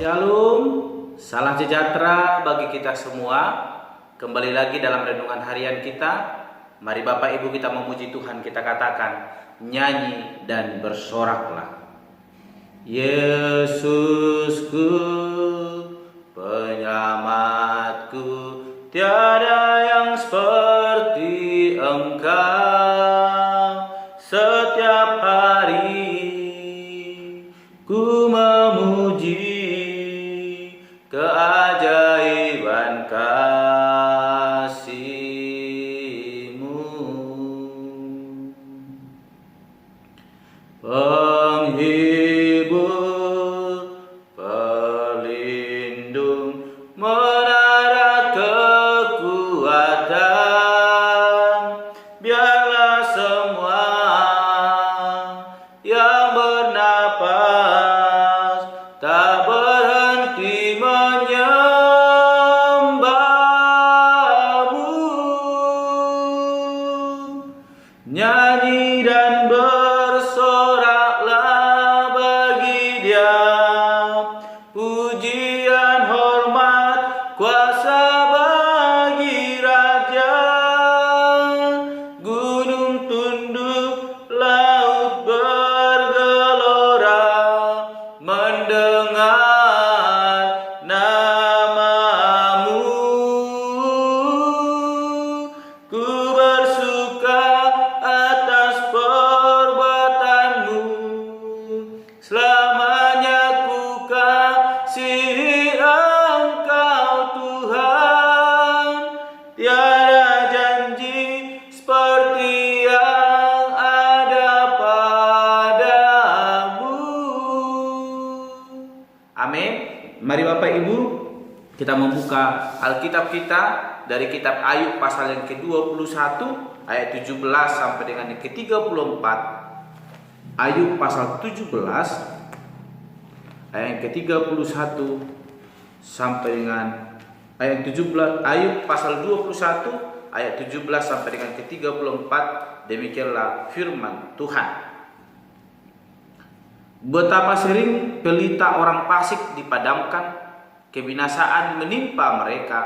Shalom, salam sejahtera bagi kita semua. Kembali lagi dalam renungan harian kita. Mari Bapak Ibu kita memuji Tuhan, kita katakan, nyanyi dan bersoraklah. Yesusku, penyelamatku, tiada yang seperti Engkau. Setiap hari ku memuji keajaiban kasih-Mu. Penghibur, pelindung, menara kekuatan, biarlah semua yang bernapas tak berhenti menyembah-Mu. Nyanyi dan bersoraklah bagi Dia, pujian, hormat, kuasa bagi Raja. Gunung tunduk, laut bergelora, mendengar nama-Mu. Ku bersuka atas perbuatan-Mu, selamanya ku kasihi Engkau Tuhan. Tiada janji seperti yang ada padamu. Amin. Mari Bapak Ibu kita membuka Alkitab kita dari kitab Ayub pasal yang ke-21 ayat 17 sampai dengan yang ke-34. Ayub pasal 17 ayat yang ke-31 sampai dengan ayat 17. Ayub pasal 21 ayat 17 sampai dengan ke-34. Demikianlah firman Tuhan. Betapa sering pelita orang fasik dipadamkan, kebinasaan menimpa mereka,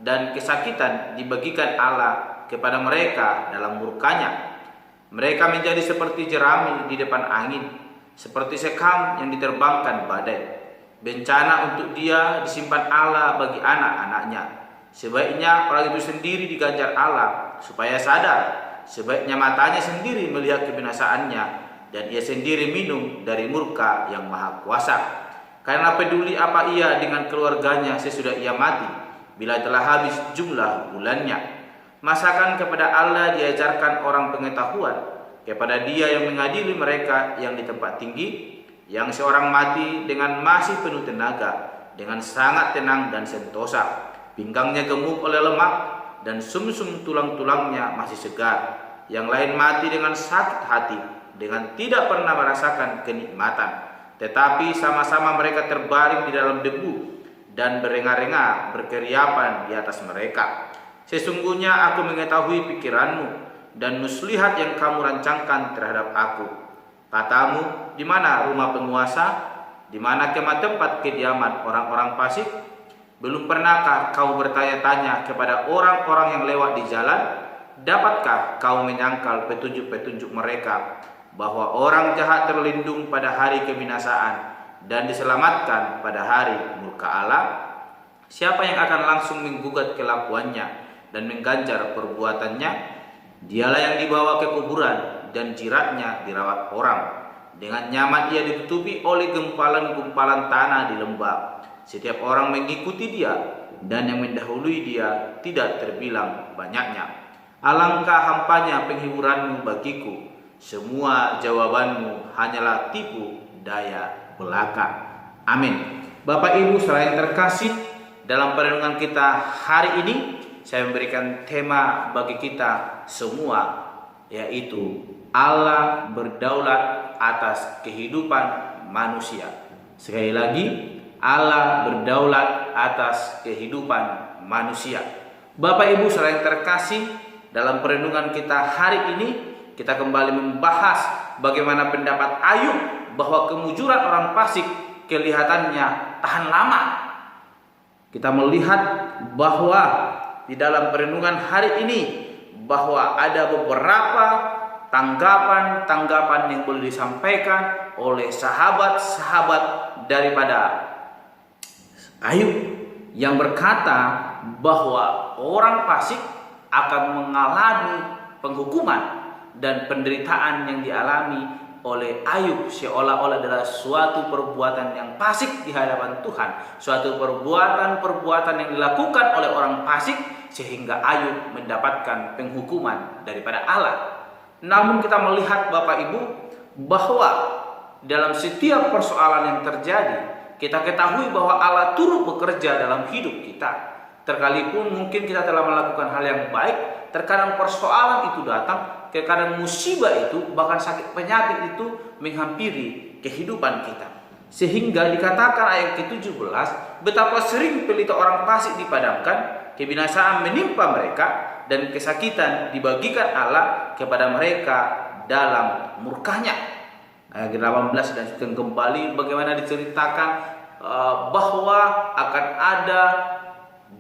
dan kesakitan dibagikan Allah kepada mereka dalam murkanya. Mereka menjadi seperti jerami di depan angin, seperti sekam yang diterbangkan badai. Bencana untuk dia disimpan Allah bagi anak-anaknya. Sebaiknya orang itu sendiri diganjar Allah supaya sadar. Sebaiknya matanya sendiri melihat kebinasaannya, dan ia sendiri minum dari murka yang maha kuasa. Karena peduli apa ia dengan keluarganya sesudah ia mati, bila telah habis jumlah bulannya. Masakan kepada Allah diajarkan orang pengetahuan, kepada Dia yang mengadili mereka yang di tempat tinggi. Yang seorang mati dengan masih penuh tenaga, dengan sangat tenang dan sentosa. Pinggangnya gemuk oleh lemak, dan sumsum tulang-tulangnya masih segar. Yang lain mati dengan sakit hati, dengan tidak pernah merasakan kenikmatan. Tetapi sama-sama mereka terbaring di dalam debu, dan berenga-renga berkeriapan di atas mereka. Sesungguhnya aku mengetahui pikiranmu, dan muslihat yang kamu rancangkan terhadap aku. Katamu, di mana rumah penguasa? Di mana kemah tempat kediaman orang-orang fasik? Belum pernahkah kau bertanya-tanya kepada orang-orang yang lewat di jalan? Dapatkah kau menyangkal petunjuk-petunjuk mereka, bahwa orang jahat terlindung pada hari kebinasaan dan diselamatkan pada hari murka Allah? Siapa yang akan langsung menggugat kelakuannya dan mengganjar perbuatannya? Dialah yang dibawa ke kuburan, dan jiratnya dirawat orang. Dengan nyaman ia ditutupi oleh gumpalan-gumpalan tanah di lembah. Setiap orang mengikuti dia, dan yang mendahului dia tidak terbilang banyaknya. Alangkah hampanya penghiburanmu bagiku, semua jawabanmu hanyalah tipu daya belaka. Amin. Bapak Ibu saudara yang terkasih, dalam perenungan kita hari ini saya memberikan tema bagi kita semua, yaitu Allah berdaulat atas kehidupan manusia. Sekali lagi, Allah berdaulat atas kehidupan manusia. Bapak Ibu saudara yang terkasih, dalam perenungan kita hari ini kita kembali membahas bagaimana pendapat Ayub bahwa kemujuran orang fasik, kelihatannya tahan lama. Kita melihat bahwa di dalam perenungan hari ini bahwa ada beberapa tanggapan-tanggapan yang boleh disampaikan oleh sahabat-sahabat daripada Ayub yang berkata bahwa orang fasik akan mengalami penghukuman dan penderitaan yang dialami oleh Ayub seolah-olah adalah suatu perbuatan yang fasik di hadapan Tuhan, suatu perbuatan yang dilakukan oleh orang fasik sehingga Ayub mendapatkan penghukuman daripada Allah. Namun kita melihat Bapak Ibu bahwa dalam setiap persoalan yang terjadi, kita ketahui bahwa Allah turut bekerja dalam hidup kita. Terkalipun mungkin kita telah melakukan hal yang baik, terkadang persoalan itu datang, terkadang musibah itu, bahkan sakit penyakit itu menghampiri kehidupan kita. Sehingga dikatakan ayat ke-17, betapa sering pelita orang fasik dipadamkan, kebinasaan menimpa mereka, dan kesakitan dibagikan Allah kepada mereka dalam murkanya. Ayat ke-18 dan kembali bagaimana diceritakan bahwa akan ada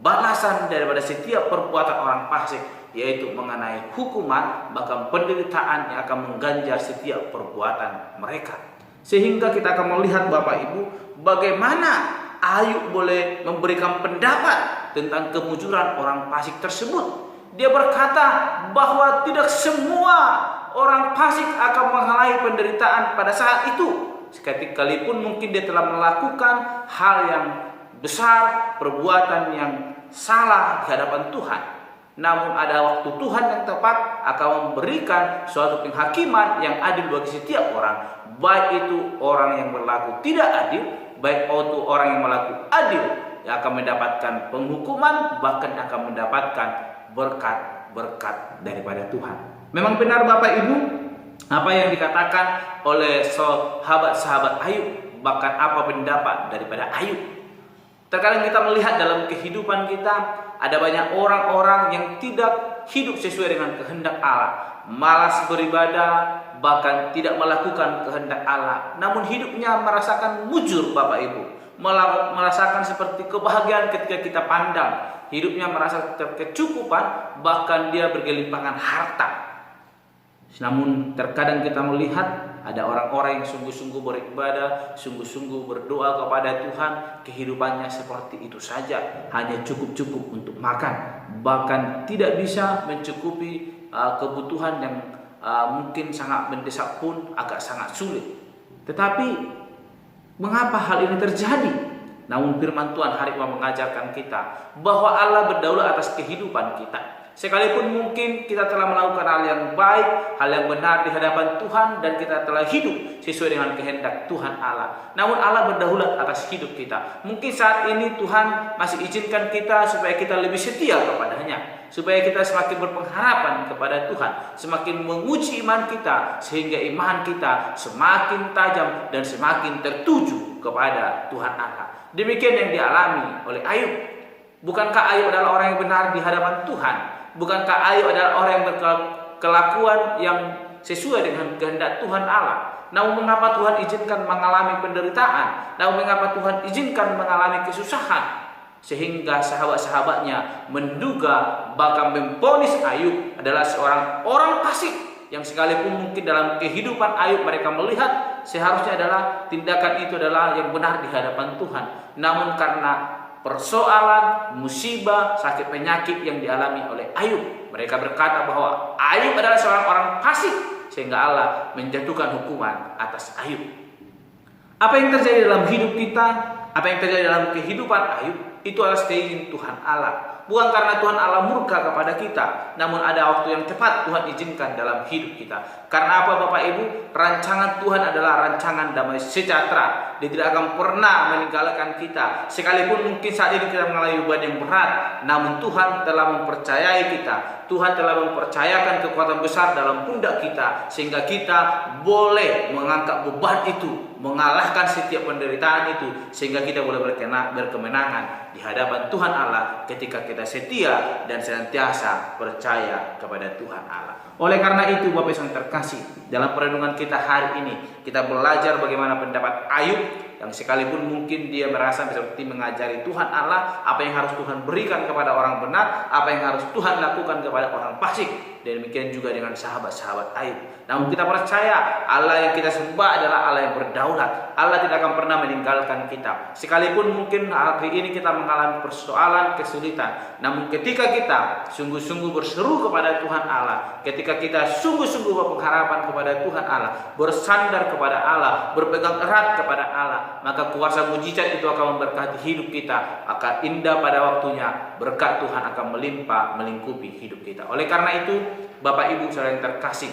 balasan daripada setiap perbuatan orang fasik, yaitu mengenai hukuman bahkan penderitaan yang akan mengganjar setiap perbuatan mereka. Sehingga kita akan melihat Bapak Ibu bagaimana Ayub boleh memberikan pendapat tentang kemujuran orang fasik tersebut. Dia berkata bahwa tidak semua orang fasik akan mengalami penderitaan pada saat itu. Sekalipun mungkin dia telah melakukan hal yang besar, perbuatan yang salah di hadapan Tuhan. Namun ada waktu Tuhan yang tepat akan memberikan suatu penghakiman yang adil bagi setiap orang. Baik itu orang yang berlaku tidak adil, baik itu orang yang berlaku adil, yang akan mendapatkan penghukuman, bahkan akan mendapatkan berkat-berkat daripada Tuhan. Memang benar Bapak Ibu apa yang dikatakan oleh sahabat-sahabat Ayub, bahkan apa pendapat daripada Ayub. Terkadang kita melihat dalam kehidupan kita ada banyak orang-orang yang tidak hidup sesuai dengan kehendak Allah, malas beribadah, bahkan tidak melakukan kehendak Allah. Namun hidupnya merasakan mujur Bapak Ibu, merasakan seperti kebahagiaan ketika kita pandang. Hidupnya merasa terkecukupan, bahkan dia bergelimpangan harta. Namun terkadang kita melihat ada orang-orang yang sungguh-sungguh beribadah, sungguh-sungguh berdoa kepada Tuhan, kehidupannya seperti itu saja, hanya cukup-cukup untuk makan, bahkan tidak bisa mencukupi kebutuhan yang mungkin sangat mendesak pun agak sangat sulit. Tetapi mengapa hal ini terjadi? Namun firman Tuhan hari ini mengajarkan kita bahwa Allah berdaulat atas kehidupan kita. Sekalipun mungkin kita telah melakukan hal yang baik, hal yang benar di hadapan Tuhan, dan kita telah hidup sesuai dengan kehendak Tuhan Allah, namun Allah berdaulat atas hidup kita. Mungkin saat ini Tuhan masih izinkan kita supaya kita lebih setia kepadanya, supaya kita semakin berpengharapan kepada Tuhan, semakin menguji iman kita, sehingga iman kita semakin tajam dan semakin tertuju kepada Tuhan Allah. Demikian yang dialami oleh Ayub. Bukankah Ayub adalah orang yang benar di hadapan Tuhan? Bukankah Ayub adalah orang yang berkelakuan yang sesuai dengan kehendak Tuhan Allah? Namun mengapa Tuhan izinkan mengalami penderitaan? Namun mengapa Tuhan izinkan mengalami kesusahan? Sehingga sahabat-sahabatnya menduga bahkan memvonis Ayub adalah seorang orang fasik, yang sekalipun mungkin dalam kehidupan Ayub mereka melihat seharusnya adalah tindakan itu adalah yang benar di hadapan Tuhan. Namun karena persoalan, musibah, sakit penyakit yang dialami oleh Ayub, mereka berkata bahwa Ayub adalah seorang orang fasik, sehingga Allah menjatuhkan hukuman atas Ayub. Apa yang terjadi dalam hidup kita, apa yang terjadi dalam kehidupan Ayub, itu adalah seizin Tuhan Allah. Bukan karena Tuhan Allah murka kepada kita, namun ada waktu yang tepat Tuhan izinkan dalam hidup kita. Karena apa Bapak Ibu? Rancangan Tuhan adalah rancangan damai sejahtera. Dia tidak akan pernah meninggalkan kita. Sekalipun mungkin saat ini kita mengalami beban yang berat, namun Tuhan telah mempercayai kita. Tuhan telah mempercayakan kekuatan besar dalam pundak kita, sehingga kita boleh mengangkat beban itu, mengalahkan setiap penderitaan itu, sehingga kita boleh berkemenangan di hadapan Tuhan Allah ketika kita setia dan senantiasa percaya kepada Tuhan Allah. Oleh karena itu Bapak yang terkasih, dalam perenungan kita hari ini kita belajar bagaimana pendapat Ayub yang sekalipun mungkin dia merasa seperti mengajari Tuhan Allah apa yang harus Tuhan berikan kepada orang benar, apa yang harus Tuhan lakukan kepada orang fasik. Dan demikian juga dengan sahabat-sahabat Ayub. Namun kita percaya Allah yang kita sembah adalah Allah yang berdaulat. Allah tidak akan pernah meninggalkan kita. Sekalipun mungkin hari ini kita mengalami persoalan, kesulitan, namun ketika kita sungguh-sungguh berseru kepada Tuhan Allah, ketika kita sungguh-sungguh berpengharapan kepada Tuhan Allah, bersandar kepada Allah, berpegang erat kepada Allah, maka kuasa mujizat itu akan memberkati hidup kita. Akan indah pada waktunya, berkat Tuhan akan melimpah melingkupi hidup kita. Oleh karena itu, Bapak Ibu saudara yang terkasih,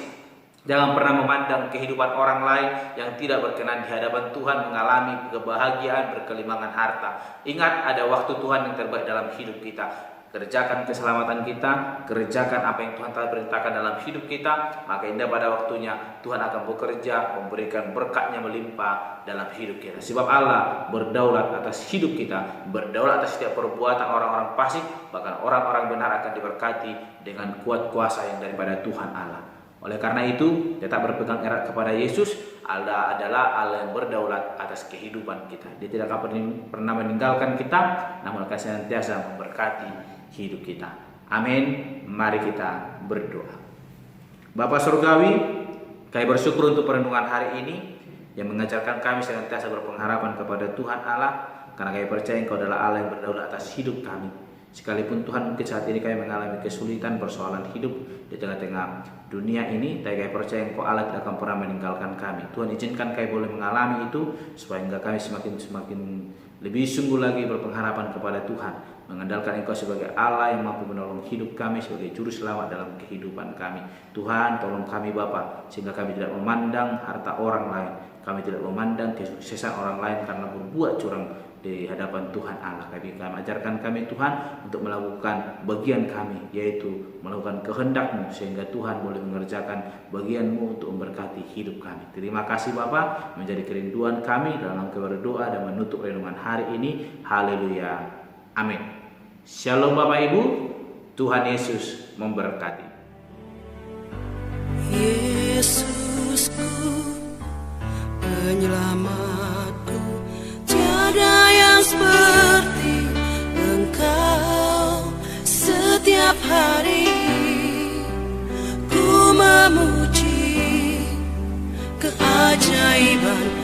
jangan pernah memandang kehidupan orang lain yang tidak berkenan di hadapan Tuhan mengalami kebahagiaan, berkelimangan harta. Ingat, ada waktu Tuhan yang terbaik dalam hidup kita. Kerjakan keselamatan kita, kerjakan apa yang Tuhan telah perintahkan dalam hidup kita, maka indah pada waktunya Tuhan akan bekerja, memberikan berkatnya melimpah dalam hidup kita. Sebab Allah berdaulat atas hidup kita, berdaulat atas setiap perbuatan orang-orang fasik, bahkan orang-orang benar akan diberkati dengan kuat kuasa yang daripada Tuhan Allah. Oleh karena itu, tetap berpegang erat kepada Yesus. Allah adalah Allah yang berdaulat atas kehidupan kita. Dia tidak akan pernah meninggalkan kita, namun akan senantiasa memberkati hidup kita. Amin. Mari kita berdoa. Bapa Surgawi, kami bersyukur untuk perenungan hari ini yang mengajarkan kami senantiasa berpengharapan kepada Tuhan Allah, karena kami percaya Engkau adalah Allah yang berdaulat atas hidup kami. Sekalipun Tuhan mungkin saat ini kami mengalami kesulitan, persoalan hidup di tengah-tengah dunia ini, tapi kami percaya Engkau Allah tidak akan pernah meninggalkan kami. Tuhan izinkan kami boleh mengalami itu supaya kami semakin lebih sungguh lagi berpengharapan kepada Tuhan, mengandalkan Engkau sebagai Allah yang mampu menolong hidup kami, sebagai juru selamat dalam kehidupan kami. Tuhan, tolong kami Bapa, sehingga kami tidak memandang harta orang lain, kami tidak memandang kesuksesan orang lain karena berbuat curang di hadapan Tuhan Allah. Kami ajarkan kami Tuhan untuk melakukan bagian kami, yaitu melakukan kehendak-Mu, sehingga Tuhan boleh mengerjakan bagian-Mu untuk memberkati hidup kami. Terima kasih Bapa, menjadi kerinduan kami dalam berdoa dan menutup renungan hari ini. Haleluya. Amin. Shalom Bapak Ibu, Tuhan Yesus memberkati. Yesusku, penyelamatku, tiada yang seperti Engkau. Setiap hari ku memuji keajaiban